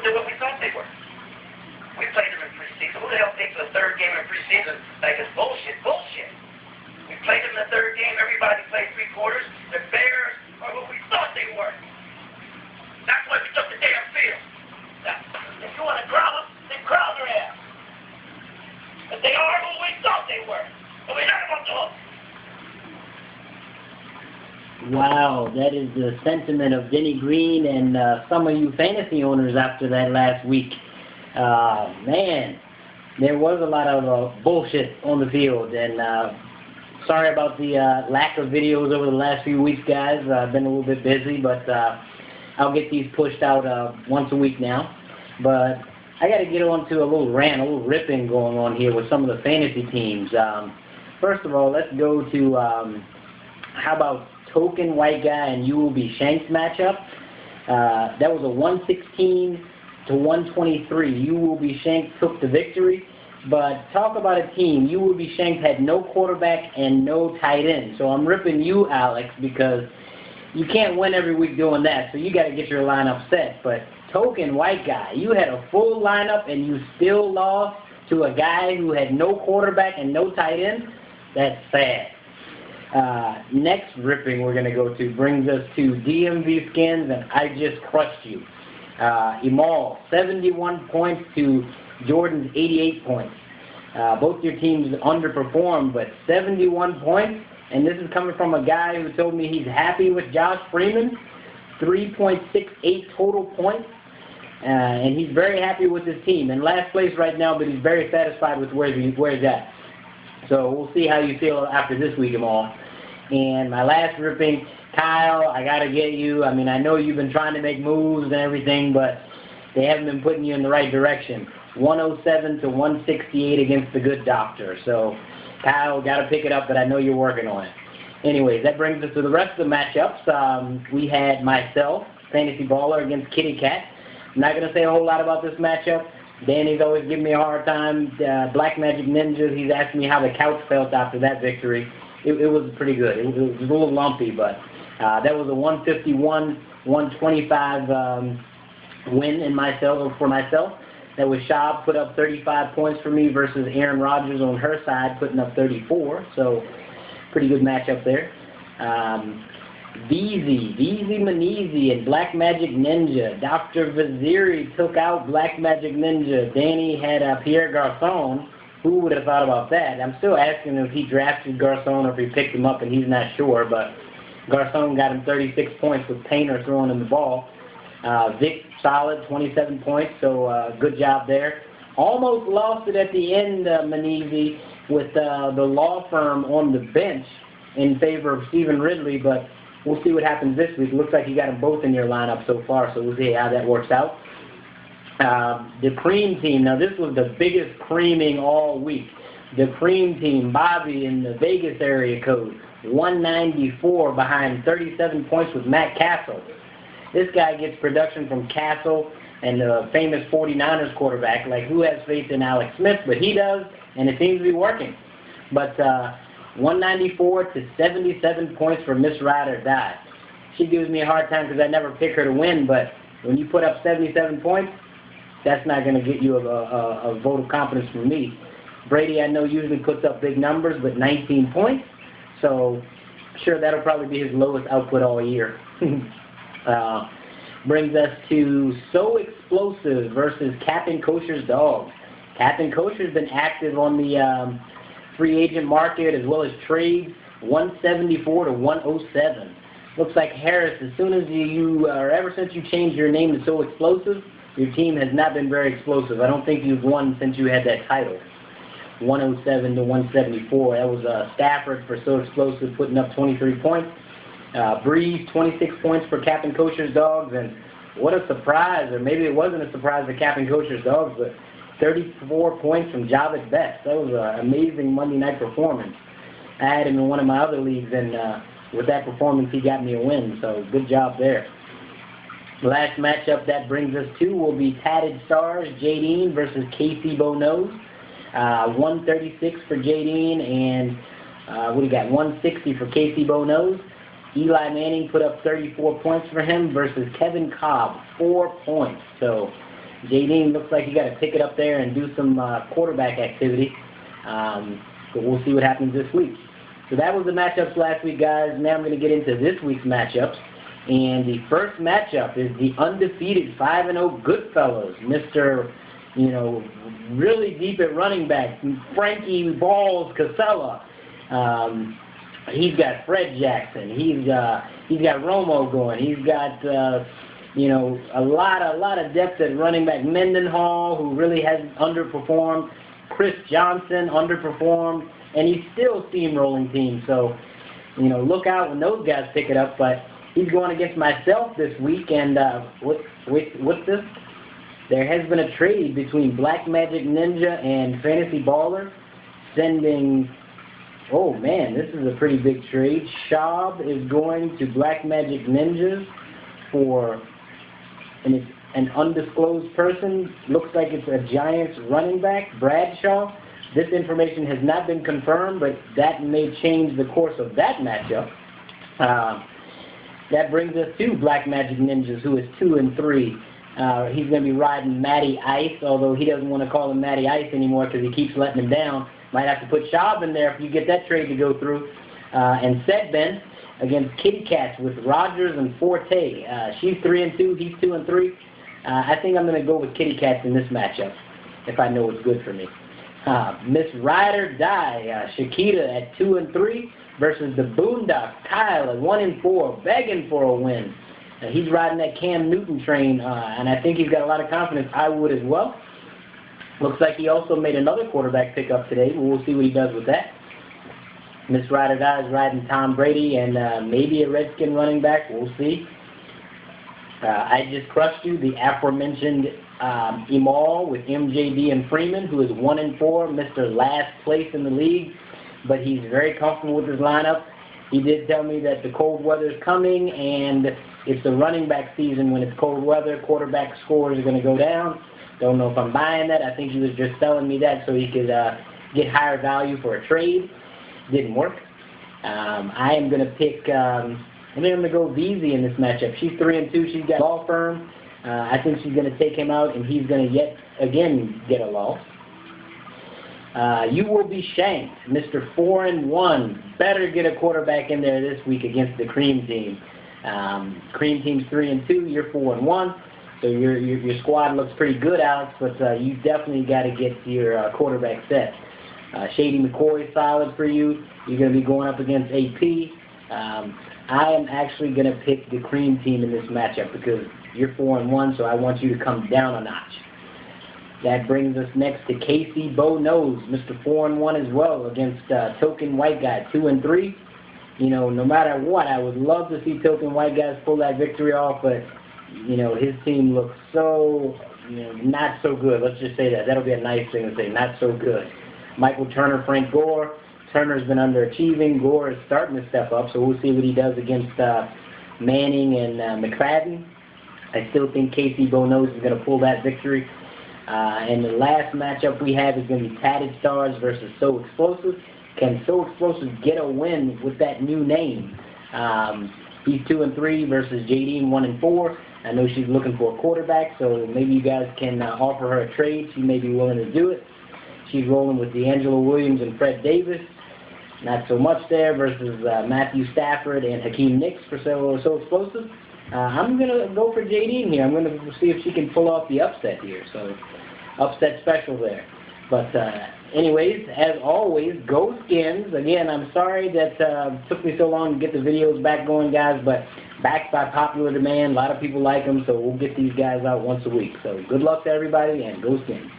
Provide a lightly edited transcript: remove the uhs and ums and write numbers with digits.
they're what we thought they were. We played them in preseason. Who the hell thinks the third game in preseason like it's bullshit? Bullshit. We played them in the third game. Everybody played three quarters. The Bears are what we thought they were. That's why we took the damn field. Now, if you want to growl them, then growl their ass. But they are who we thought they were. And we let them off the hook. Wow, that is the sentiment of Denny Green and some of you fantasy owners after that last week. Man, there was a lot of bullshit on the field, and sorry about the lack of videos over the last few weeks, guys. I've been a little bit busy, but I'll get these pushed out once a week now. But I got to get on to a little rant, a little ripping going on here with some of the fantasy teams. First of all, let's go to, how about Token White Guy and You Will Be Shank's matchup? That was a 116 to 123. You Will Be Shank took the victory. But talk about a team. You Will Be Shank had no quarterback and no tight end. So I'm ripping you, Alex, because you can't win every week doing that. So you got to get your lineup set. But Token White Guy, you had a full lineup and you still lost to a guy who had no quarterback and no tight end. That's sad. Next ripping we're going to go to brings us to DMV Skins and I Just Crushed You. Emal, 71 points to Jordan's 88 points. Both your teams underperformed, but 71 points, and this is coming from a guy who told me he's happy with Josh Freeman, 3.68 total points, and he's very happy with his team. In last place right now, but he's very satisfied with where he's at. So we'll see how you feel after this week, Emal. And my last ripping, Kyle, I got to get you. I mean, I know you've been trying to make moves and everything, but they haven't been putting you in the right direction. 107 to 168 against the good doctor. So, Kyle, got to pick it up, but I know you're working on it. Anyways, that brings us to the rest of the matchups. We had myself, Fantasy Baller, against Kitty Cat. I'm not going to say a whole lot about this matchup. Danny's always giving me a hard time. Black Magic Ninjas, he's asking me how the couch felt after that victory. It was pretty good. It was a little lumpy, but that was a 151-125 win for myself. That was Schaub put up 35 points for me versus Aaron Rodgers on her side putting up 34. So pretty good matchup there. Veezy Maneezy and Black Magic Ninja. Dr. Vaziri took out Black Magic Ninja. Danny had Pierre Garçon. Who would have thought about that? I'm still asking if he drafted Garçon or if he picked him up, and he's not sure. But Garçon got him 36 points with Painter throwing him the ball. Vic, solid, 27 points, so good job there. Almost lost it at the end, Maneezy, with the law firm on the bench in favor of Stephen Ridley, but we'll see what happens this week. Looks like you got them both in your lineup so far, so we'll see how that works out. The Cream Team, now this was the biggest creaming all week. The Cream Team, Bobby in the Vegas area code, 194 behind 37 points with Matt Castle. This guy gets production from Castle and the famous 49ers quarterback. Like, who has faith in Alex Smith? But he does, and it seems to be working. But 194 to 77 points for Miss Ride or Die. She gives me a hard time because I never pick her to win, but when you put up 77 points, that's not going to get you a vote of confidence from me. Brady, I know, usually puts up big numbers, but 19 points. So, sure, that'll probably be his lowest output all year. Brings us to So Explosive versus Captain Kosher's Dogs. Captain Kosher's been active on the free agent market as well as trades, 174 to 107. Looks like Harris, as soon as ever since you changed your name to So Explosive, your team has not been very explosive. I don't think you've won since you had that title. 107 to 174. That was Stafford for So Explosive putting up 23 points. Breeze, 26 points for Captain Kosher's Dogs, and what a surprise, or maybe it wasn't a surprise to Captain Kosher's Dogs, but 34 points from Javed Best. That was an amazing Monday night performance. I had him in one of my other leagues, and with that performance, he got me a win, so good job there. The last matchup that brings us to will be Tatted Stars, Jadine versus Casey Bonose. 136 for Jadine, and what do you got, 160 for Casey Bonose. Eli Manning put up 34 points for him versus Kevin Cobb, 4 points. So J.D. looks like he got to pick it up there and do some quarterback activity. But we'll see what happens this week. So that was the matchups last week, guys. Now I'm going to get into this week's matchups. And the first matchup is the undefeated 5-0 Goodfellas, Mr. Really deep at running back, Frankie Balls Casella. He's got Fred Jackson. He's got Romo going. He's got a lot of depth at running back. Mendenhall, who really has underperformed. Chris Johnson underperformed, and he's still steamrolling teams. So look out when those guys pick it up. But he's going against myself this week, and what's this? There has been a trade between Black Magic Ninja and Fantasy Baller, sending. Oh man, this is a pretty big trade. Schaub is going to Black Magic Ninjas for an undisclosed person. Looks like it's a Giants running back, Bradshaw. This information has not been confirmed, but that may change the course of that matchup. That brings us to Black Magic Ninjas, who is 2-3. He's going to be riding Matty Ice, although he doesn't want to call him Matty Ice anymore because he keeps letting him down. Might have to put Schaub in there if you get that trade to go through. And Sedben against Kitty Cats with Rogers and Forte. She's 3-2, he's 2-3. I think I'm going to go with Kitty Cats in this matchup, if I know what's good for me. Miss Ride or Die, Shakita at 2-3 versus the Boondocks, Kyle at 1-4, begging for a win. He's riding that Cam Newton train, and I think he's got a lot of confidence. I would as well. Looks like he also made another quarterback pickup today, but we'll see what he does with that. Miss Ride or Die is riding Tom Brady and maybe a Redskin running back. We'll see. I Just Crushed You, the aforementioned Emal with MJD and Freeman, who is 1-4, Mr. Last Place in the league, but he's very comfortable with his lineup. He did tell me that the cold weather is coming, and it's the running back season. When it's cold weather, quarterback scores are going to go down. Don't know if I'm buying that. I think he was just telling me that so he could get higher value for a trade. Didn't work. I am going to pick, I think I'm going to go VZ in this matchup. She's 3-2. She's got a law firm. I think she's going to take him out, and he's going to yet again get a loss. You will be shanked, Mr. 4-1. Better get a quarterback in there this week against the Cream Team. Cream Team's 3-2. You're 4-1. So your squad looks pretty good, Alex, but you definitely got to get your quarterback set. Shady McCoy is solid for you. You're going to be going up against AP. I am actually going to pick the Cream Team in this matchup because you're 4-1, so I want you to come down a notch. That brings us next to Casey Bo Nose, Mr. 4-1 as well, against Token White Guy, 2-3. No matter what, I would love to see Token White Guys pull that victory off, but his team looks so, not so good. Let's just say that. That'll be a nice thing to say, not so good. Michael Turner, Frank Gore. Turner's been underachieving. Gore is starting to step up, so we'll see what he does against Manning and McFadden. I still think Casey Bo Nose is going to pull that victory. And the last matchup we have is going to be Tatted Stars versus So Explosive. Can So Explosive get a win with that new name? He's 2-3 versus JD 1-4. I know she's looking for a quarterback, so maybe you guys can offer her a trade. She may be willing to do it. She's rolling with D'Angelo Williams and Fred Davis. Not so much there versus Matthew Stafford and Hakeem Nicks for So Explosive. I'm going to go for JD in here. I'm going to see if she can pull off the upset here. So, upset special there. But anyways, as always, go Skins. Again, I'm sorry that it took me so long to get the videos back going, guys, but backed by popular demand. A lot of people like them, so we'll get these guys out once a week. So good luck to everybody, and go Skins.